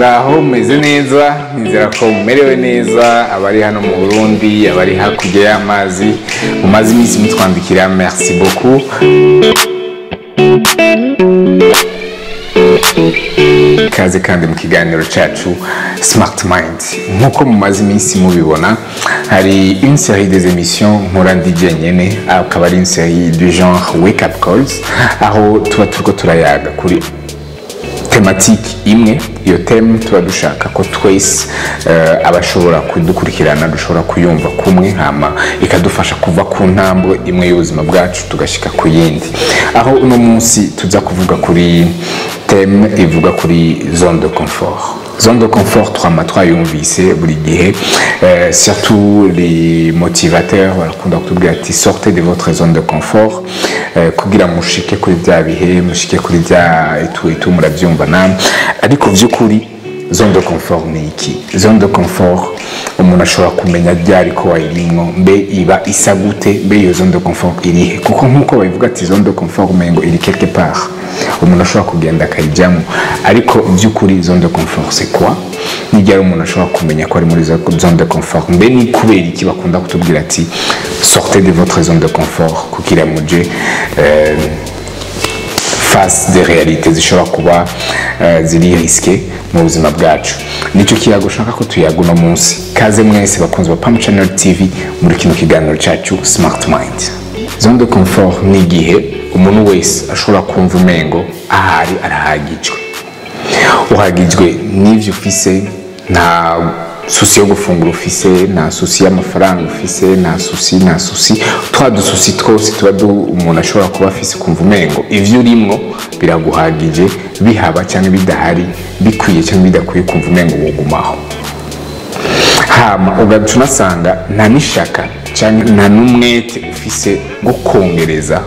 muraho meze neza nizera ko mumerewe neza abari hano mu Burundi abari hakurya y'amazi mumaze iminsi mutwandikira merci beaucoup kaze kandi mu kiganiro cyacu Smart Mind nkuko mumaze iminsi mubibona hari une série des émissions nkora ndije nyene akaba ari une série du genre wake up calls aho tuba turiko turayaga kuri thématique imwe iyo thème tuba dushaka ko twese abashobora kudukurikirana dushobora kuyumva kumwe hama ikadufasha kuva ku ntambwe imwe y'ubuzima bwacu tugashika ku yindi aho uno munsi tuza kuvuga kuri thème ivuga kuri zone de confort. Zone de confort twayumvise buri gihe surtout les motivateurs barakunda kutubwira ati sortez de votre zone de confort kugira mushike kuri bya bihe mushike kuri bya etu murabyumva namwe ariko vy'ukuri zone de confort ni iki? Zone de confort umuntu ashobora kumenya ryari ko wayirimwo mbe iba isa gute mbe iyo zone de confort irihe kuko nkuko babivuga ati zone de confort umengo iri quelque part umuntu ashobora kugenda akayijyamo ariko by'ukuri zone de confort c'est quoi? Ni ryari umuntu ashobora kumenya ko ari muri zone de confort mbe ni kubera iki bakunda kutubwira ati sortez de votre zone de confort kugira muje face des réalités zishobora kuba ziri risqué mu buzima bwacu nicyo kiyago shaka ko tuyaga uno munsi kaze mwese bakunze ba Pam Channel TV muri kino kiganiro cyacu Smart Mind. Zone de confort ni igihe umuntu wese ashobora kumva umengo ahari arahagijwe uhagijwe n'ivyo ufise nta susi yo gufungura ufise nta susi y'amafaranga ufise nta susi twa dususi twose tuba umuntu ashobora kuba afise kumva umengo ivyo urimwo biraguhagije bihaba cyangwa bidahari bikwiye cyangwa bidakwiye kumva umengo wogumaho hama ugaca unasanga nta n'ishaka cyangwa nta n'umwete ufise go kongereza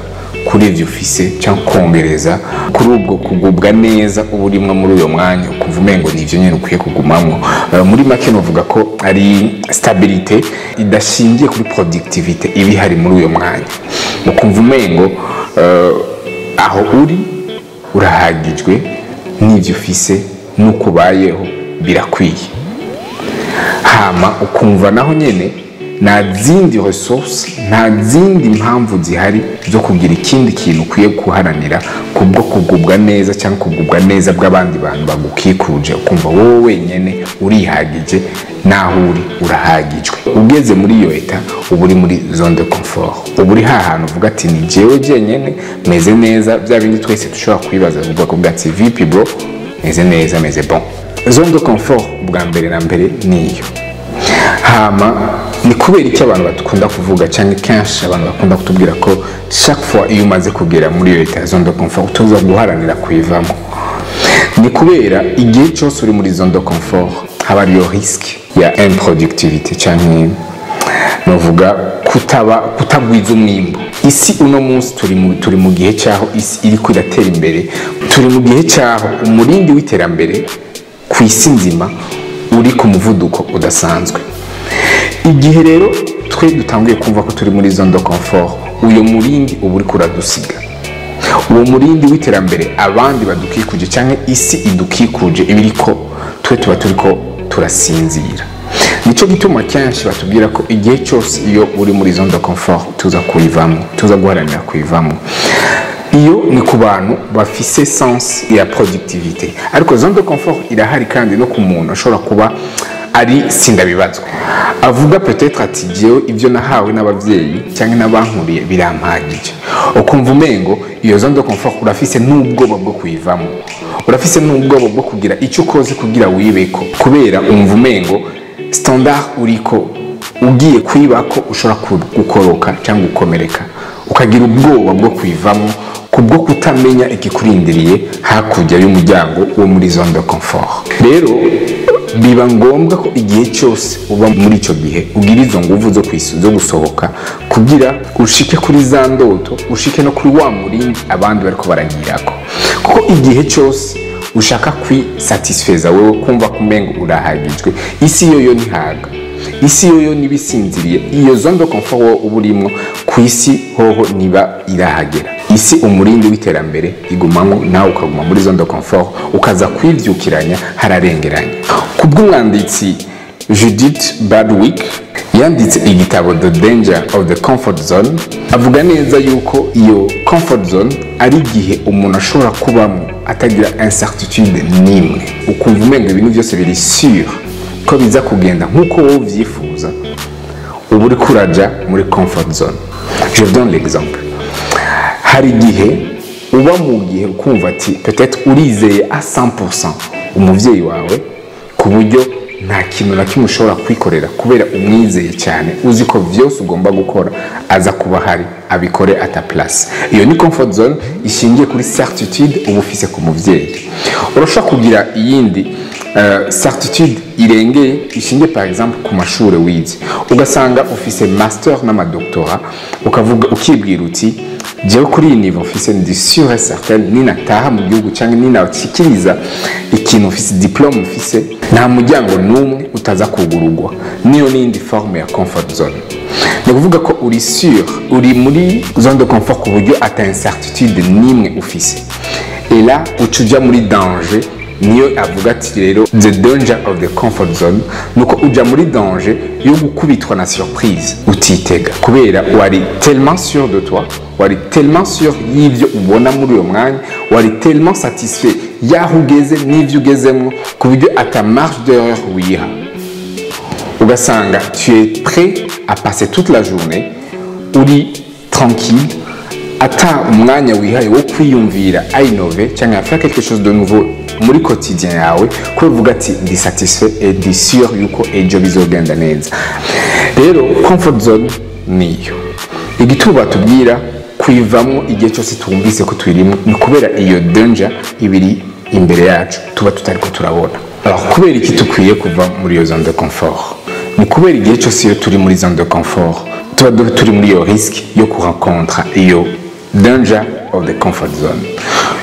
kuri ivyo ufise cyangwa kongereza kuri ubwo kugubwa neza uburimwe muri uyo mwanya ukumva umengo nivyo nyene ukwiye kugumamwo muri make novuga ko ari stabilité idashingiye kuri productivité ibihari muri uyo mwanya ukumva umengo aho uri urahagijwe n'ivyo ufise n'ukubayeho birakwiye hama ukumva naho nyene nta zindi resources nta zindi mpamvu zihari zo kugira ikindi kintu ukwiye guharanira kubwo kugubwa neza cyangwa kugubwa neza bw'abandi bantu bagukikuje ukumva wowe wenyene urihagije naho uri urahagijwe ugeze muri iyo eta uba uri muri zone de confort uba uri hahantu uvuga ati ni jewe jenyene meze neza bya bindi twese dushobora kwibaza uvuga ko bwatsi VP bro meze neza meze bon. Zone de confort bwa mbere na mbere niyo hama ni kubera iki abantu batukunda kuvuga cyangwa kenshi abantu bakunda kutubwira ko chaque fois iyo umaze kugera muri iyo eta zone de confort utoza guharanira kuyivamo ni kubera igihe cyose uri muri zone de confort haba ariyo risque ya improductivité cyangwa novuga kutagwiza umwimbo. Isi uno munsi turi mu gihe cyaho isi iri kwiratera imbere turi mu gihe cyaho umurindi w'iterambere ku isi nzima uri ku muvuduko udasanzwe igihe rero twe dutanguye kumva ko turi muri zone de confort uyo murindi uba uri kuradusiga uwo murindi w'iterambere abandi badukikuje cyangwa isi idukikuje ibiriko twe tuba turiko turasinzira nico gituma kenshi batubwira ko igihe cyose iyo uri muri zone de confort tuza guharanira kuyivamo iyo ni ku bantu bafise sens ya productivité ariko zone de confort irahari kandi no ku muntu ashobora kuba ari sindabibazwa avuga peut-être ati jewe ivyo nahawe n'abavyeyi cyangwa n'abankuriye birampagije ukumva umengo iyo zone de confort urafise n'ubwoba bwo kuyivamo urafise n'ubwoba bwo kugira icyo ukoze kugira wibeko kubera umva umengo standard uriko ugiye kwibako ushobora gukoroka cyangwa gukomereka ukagira ubwoba bwo kuyivamo kubwo kutamenya ikikurindiriye hakurya y'umuryango wo muri zone de confort. Rero biba ngombwa ko igihe cyose uba muri icyo gihe ugira izo nguvu zo gusohoka kugira ushike kuri za ndoto ushike no kuri wa murindi abandi bariko baragirako kuko igihe cyose ushaka kwisatisfeza wewe kumva kumengo urahagijwe isi yo ntihaga isi yoyo nibisinziriye iyo zone de confort wo uburimo ku isi hoho niba irahagera isi umurindi w'iterambere igumamo nawe ukaguma muri zone de confort ukaza kwivyukiranya hararengeranye kubw'umwanditsi Judith Badwick yanditse igitabo The Danger of the Comfort Zone avuga neza yuko iyo comfort zone ari igihe umuntu ashobora kubamo atagira incertitude n'imwe ukumva umenga ibintu byose biri sûr ko biza kugenda nkuko wowe uvyifuza ubu uri kuraja muri comfort zone. Je donne l'exemple. Hari igihe uba mu gihe ukumva ati peut-être urizeye à 100% umuvyeyi wawe ku buryo nta kintu na kimwe ushobora kwikorera kubera umwizeye cyane uzi ko vyose ugomba gukora aza kuba hari abikore ata place. Iyo ni comfort zone ishingiye kuri certitude uba ufise ku muvyeyi. Urashobora kugira iyindi certitude irengeye ishingiye par exemple ku mashure wize ugasanga ufise master n'amadoktora ukavuga ukibwira uti jewe kuri iyi niveau mfise ndi sûr et certain ninataha mu gihugu cyangwa ninakikiriza ikintu mfise diplome mfise nta muryango n'umwe utaza kugurugwa. Niyo nindi forme ya comfort zone. Ni kuvuga ko uri sûr uri muri zone de confort ku buryo ata incertitude n'imwe ufise et là ucuja muri danger. Niyo avuga ati rero the danger of the comfort zone nuko uja muri danger yo gukubitwa na surprise utitega kubera wari tellement sûr de toi wari tellement sûr y'ivyo ubona muri uyo mwanya wari tellement satisfait yaho ugeze n'ivyo ugezemwo ku buryo ata marge d'erreur wiha ugasanga tu es prêt à passer toute la journée uri tranquille ata umwanya wihaye wo kwiyumvira à innover cyangwa à faire quelque chose de nouveau muri quotidien yawe ko uvuga ati ndi satisfait et ndi sûr yuko ejo bizogenda neza. Rero comfort zone niyo igituba tubwira kwivamo igihe cyose twumvise ko twirimo ni kubera iyo danger ibiri imbere yacu tuba tutariko turabona. Alors kubera iki tukwiye kuva muri iyo zone de confort ni kubera igihe cyose iyo turi muri zone de confort tuba turi muri iyo risque yo kurencontre iyo danger of the comfort zone.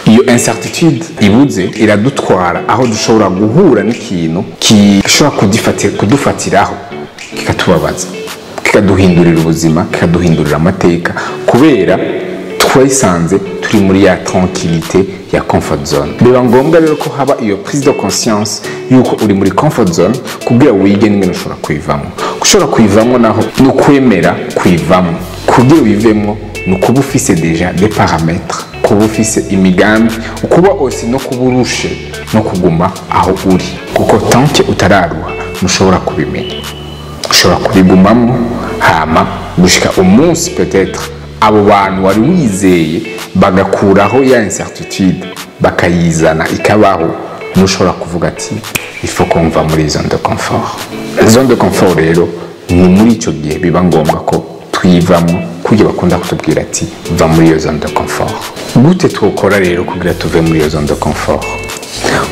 Iyo incertitude ibuze iradutwara aho dushobora guhura n'ikintu gishobora kudufatiraho kikatubabaza kikaduhindurira ubuzima kikaduhindurira amateka kubera twayisanze turi muri ya tranquillité ya comfort zone. Biba ngombwa rero ko haba iyo prise de conscience yuko uri muri comfort zone kugira wige n'ingene ushobora kwivamo. Gushobora kwivamo naho ni ukwemera kwivamo kugira wivemo ni ukuba ufise deja des paramètres kuba ufise imigambi ukuba aussi no kuburushe no kuguma aho uri kuko tanke utararuha ntushobora kubimenya ushobora kubigumamo hama gushika umunsi peut-être abo bantu wari wizeye bagakuraho ya incertitude bakayizana ikabaho ntushobora kuvuga ati il faut qu'on va muri zone de confort. Zone de confort rero ni muri ico gihe biba ngombwa ko twivamo kugira bakunda kutubwira ati va muri iyo zone de confort. Gute twokora rero kugira tuve muri iyo zone de confort?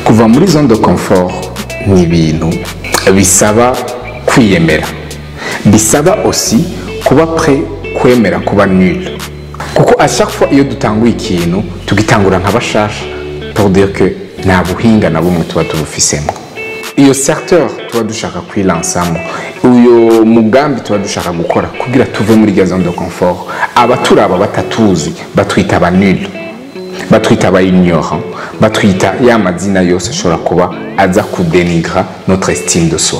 Kuva muri zone de confort ni ibintu bisaba kwiyemera, bisaba aussi kuba prêt kwemera kuba nul kuko à chaque fois iyo dutanguye ikintu tugitangura nk'abashasha pour dire que nta buhinga na bumwe tuba tubufisemo. Iyo secteur tuba dushaka kwilansamo uyo mugambi tuba dushaka gukora kugira tuve muri iyo zone de confort abaturaba batatuzi batwita aba nul batwita aba ignorant batwita ya mazina yose ashobora kuba aza kudenigra notre estime de soi.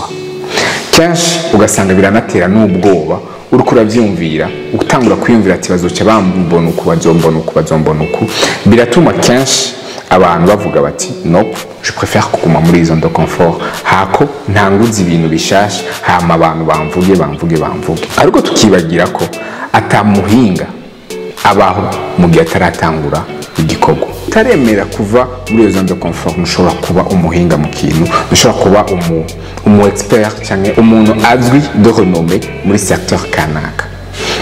Kenshi ugasanga biranatera n'ubwoba uriko uravyumvira utangura kwiyumvira ati bazoca bambona uku bazombona uku biratuma kenshi abantu bavuga bati nope je préfère kuguma muri zone de confort hako ntanguza ibintu bishasha hama abantu bamvuge ariko tukibagira ko atamuhinga abaho mu gihe ataratangura igikorwa. Taremera kuva muri zone de confort mushobora kuba umuhinga mu kintu mushobora kuba umu expert cyangwa umuntu azwi de renommée muri secteur kanaka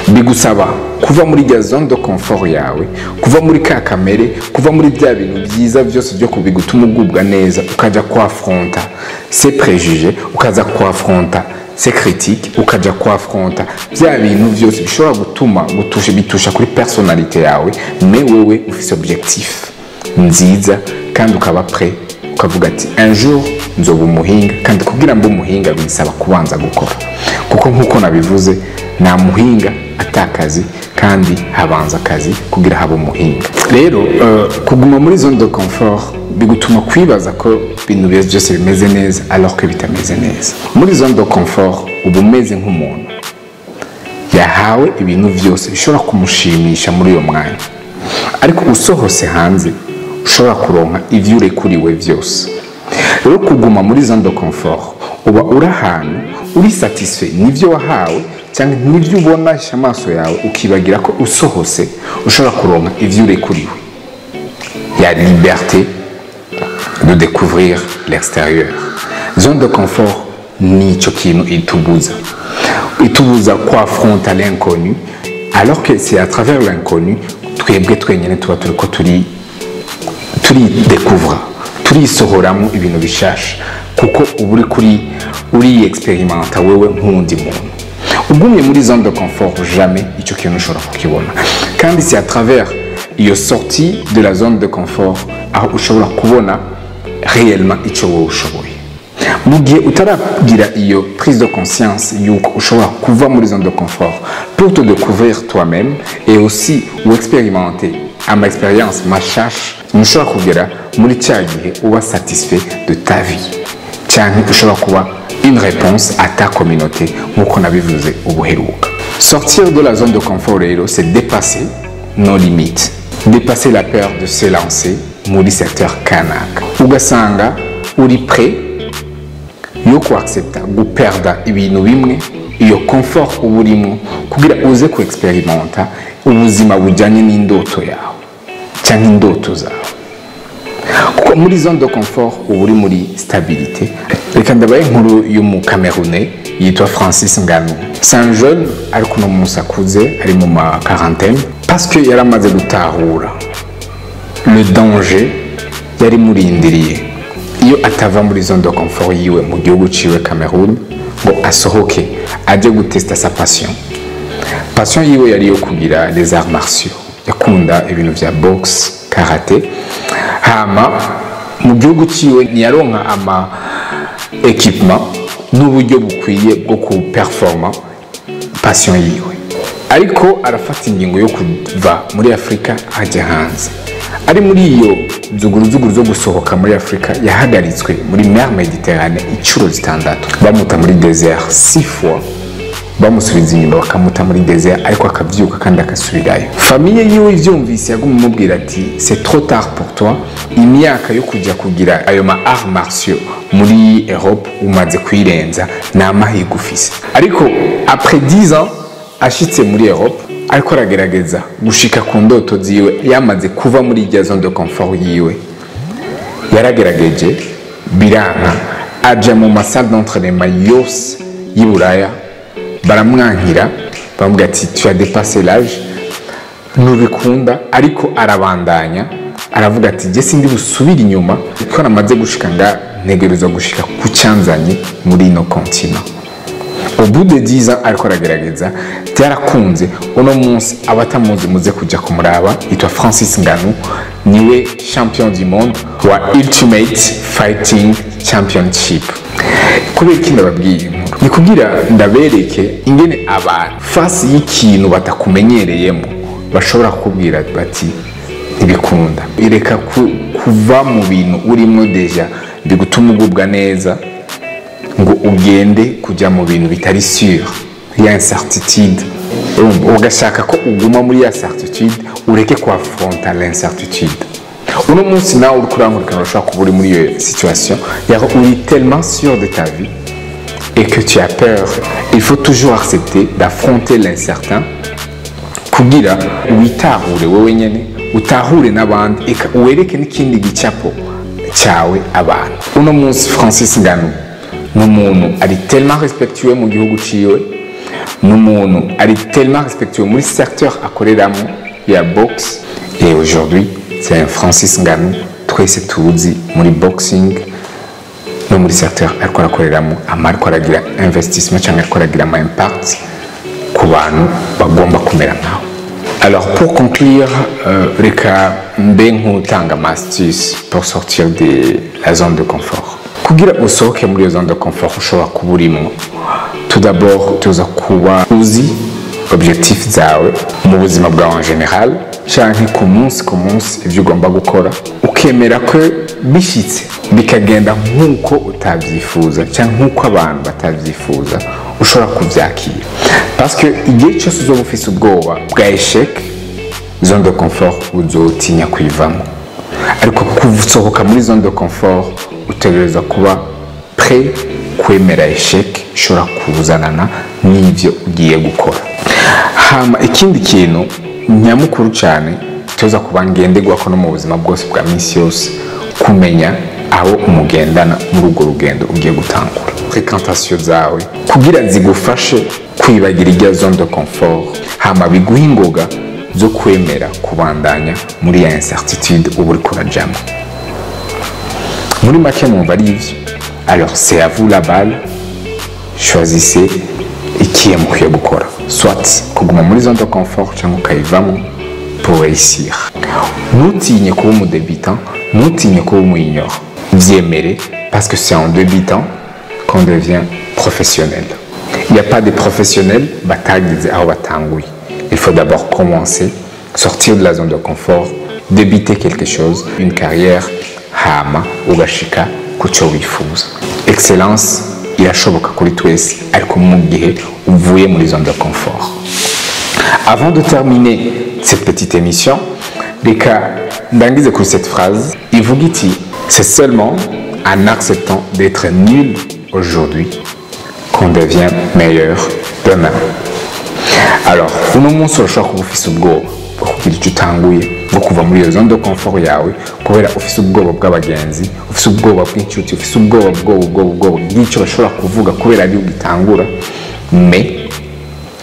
bigusaba kuva muri ya zone de confort yawe kuva muri ka kamere kuva muri bya bintu byiza byose byo kubigutuma ugubwa neza ukaja kuafronta ses préjugés ukaza kuafronta ses critiques ukaja kuafronta bya bintu byose bishobora gutuma bitusha kuri personnalité yawe mais wewe ufise objectif nziza kandi ukaba prêt ukavuga ati un jour nzoba umuhinga, kandi kugira ngo umuhinga bisaba kubanza gukora, kuko nkuko nabivuze nta muhinga atakazi kandi habanza akazi kugira habe umuhinga. Rero kuguma muri zone de confort bigutuma kwibaza ko ibintu byose bimeze neza alors que bitameze neza. Muri zone de confort uba umeze nk'umuntu yahawe ibintu byose bishobora kumushimisha muri uyo mwanya, ariko usohose hanze ushobora kuronka ivyo urekuriwe byose. Rero kuguma muri zone de confort uba uri ahantu uri satisfait n'ivyo wahawe cyangwa n'ivyo ubona amaso yawe, ukibagira ko usohose ushobora kuronka ivyo urekuriwe. Ya liberté de découvrir l'extérieur. Zone de confort ni ico kintu itubuza kwaffronter l'inconnu, alors que c'est à travers l'inconnu twebwe twenyene tuba turiko turi découvrir, turisohoramo ibintu bishasha, kuko uba uri experimenta wewe nk'undi muntu. Ugumye muri zone de confort jamais ico kintu ushobora kukibona, kandi c'est à travers iyo sortie de la zone de confort aho ushobora kubona réellement ico wowe ushoboye. Mu gihe utaragira iyo prise de conscience yuko ushobora kuva muri zone de confort pour te découvrir toi-même et aussi ou expérimenter ama expérience mashasha, ntushobora kugera muri cya gihe uba satisfait de ta vie, cyangwa ushobora kuba une réponse à ta communauté nk'uko nabivuze ubuheruka. Sortir de la zone de confort rero, c'est dépasser nos limites, dépasser la peur de se lancer muri secteur kanaka, ugasanga uri prêt yo kuaccepta guperda ibintu bimwe, iyo confort uba urimo kugira uze ku experimenta ubuzima bujyanye n'indoto yawe cyangwa indoto zawe. Kuko muri zone de confort uba uri muri stabilité. Reka ndabaye inkuru y'umukamerunais yitwa Francis Ngannou. C'est un jeune ariko no munsi akuze ari mu ma quarantaine, parce que yaramaze gutahura le danger yari murindiriye iyo atava muri zone de confort yiwe mu gihugu ciwe Cameroun ngo asohoke ajye gutesta sa passion yiwe yari yo kugira les arts martiaux. Yakunda ibintu vya boxe, karate. Hama mu gihugu ciwe ntiyaronka ama equipement n'uburyo bukwiye bwo kuperforma passion yiwe, ariko arafata ingingo yo kuva muri Afrika ajya hanze. Ari muri iyo zuguruzuguru zo gusohoka muri Afrika yahagaritswe muri mer Mediterranée inshuro zitandatu, bamuta muri désert 6 fois, bamusubiza inyuma bakamuta muri désert, ariko akavyuka kandi akasubirayo. Famille yiwe ivyumvise yaguma mubwira ati c'est trop tard pour toi, imyaka yo kujya kugira ayo ma arts martiaux muri Europe umaze kwirenza, n'amahirwe ufise. Ariko après 10 ans ashitse muri Europe ariko aragerageza gushika ku ndoto ziwe, yamaze kuva muri irya zone de confort yiwe, yaragerageje biranga, aja mu masalle d'entraînement yose y'Iburaya, baramwankira bamubwira ati tu as dépassé l'âge, ntubikunda, ariko arabandanya aravuga ati je sindi busubira inyuma, kuko namaze gushika ntegerezwa gushika ku cyanzanye muri ino continent. Au bout de 10 ans ariko aragerageza, byarakunze. Uno munsi abatamuzi muze kujya kumuraba, yitwa Francis Ngannou, niwe champion du monde wa Ultimate Fighting Championship. Kubera iki ndababwiye inkuru, ni kugira ndabereke ingene abantu fasi y'ikintu batakumenyereyemo bashobora kukubwira bati ntibikunda. Ireka kuva mu bintu urimo deja bigutuma ugubwa neza ngo ugende kujya mu bintu bitari sûr, ya incertitude. Ugashaka ko uguma muri ya certitude, ureke kuaffronter l'incertitude. Uno munsi nawe uri kurankurikana ushobora kuba uri muri iyo situation yaho uri tellement sûr de ta vie et que tu as peur. Il faut toujours accepter d'affronter l'incertain kugira witahure wewe nyene, utahure n'abandi, eka uwereke n'ikindi gicapo cyawe abantu. Uno munsi Francis Ngannou n'umuntu ari tellement respectueux mu gihugu ciwe, n'umuntu ari tellement respectueux muri secteur akoreramo ya boxe, et aujourd'hui c'est un Francis Ngannou twese tuzi muri boxing no muri secteur ariko akoreramo, amariko aragira investissement cyangwa ariko aragira ama impact ku bantu bagomba kumera nkaho. Alors pour conclure, reka mbe nk'utanga astuce pour sortir de la zone de confort. Kugira usohoke muri iyo zone de confort ushobora kuba urimo, tout d'abord tuza kuba uzi objectif zawe mu buzima bwawe en general, canke ku munsi ibyo ugomba gukora, ukemera ko bishitse bikagenda nk'uko utabyifuza cyangwa nk'uko abantu batabyifuza, ushobora kubyakira. Parce que igihe cyose uzoba ufise ubwoba bwa échec, zone de confort uzotinya kwivamo. Ariko kusohoka muri zone de confort utegereza kuba prêt kwemera échec ishobora kuzanana n'ivyo ugiye gukora. Hama ikindi kintu nyamukuru cyane tuza kuba ngenderwako no mu buzima bwose bwa minsi yose, kumenya aho umugendana muri urwo rugendo ugiye gutangura. Fréquentation zawe kugira zigufashe kwibagira irya zone de confort, hama biguha ingoga zo kwemera kubandanya muri ya incertitude uba uriko urajamo. Muri make mwumva ari ivyo. Alors c'est à vous la balle, choisissez ikihe mukwiye gukora, soit kuguma muri zone de confort cyangwa ukayivamo pour réussir. Ntutinye kuba umudebutant, ntutinye kuba umuignore, vyemere, parce que c'est en débutant qu'on devient professionnel. Il n'y a pas de professionnels batagize aho batanguye. Il faut d'abord commencer, sortir de la zone de confort, débuter quelque chose, une carrière, hama ugashika kuco wifuza. Excellence irashoboka kuri twese, ariko mu gihe uvuye muri zone de confort. Avant de terminer cette petite émission, reka ndangize kuri cette phrase ivuga iti: c'est seulement en acceptant d'être nul aujourd'hui qu'on devient meilleur demain. Alors uno munsi urashobora kuba ufise ubwoba bwo kugira icyo utanguye, bwo kuva muri iyo zone de confort yawe, kubera ufise ubwoba bw'abagenzi, ufise ubwoba bw'inshuti, ufise ubwoba bw'icyo bashobora kuvuga kubera ari ugitangura. Mais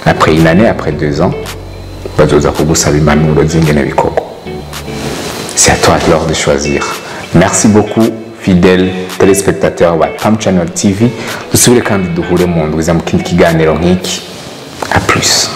après une année, après 2 ans, bazoza kugusaba impanuro z'ingene bikorwa. C'est à toi alors de choisir. Merci beaucoup fidèles téléspectateurs wa Pam Channel TV. Dusubire kandi duhure mu ndwi za mu kindi kiganiro nk'iki. À plus.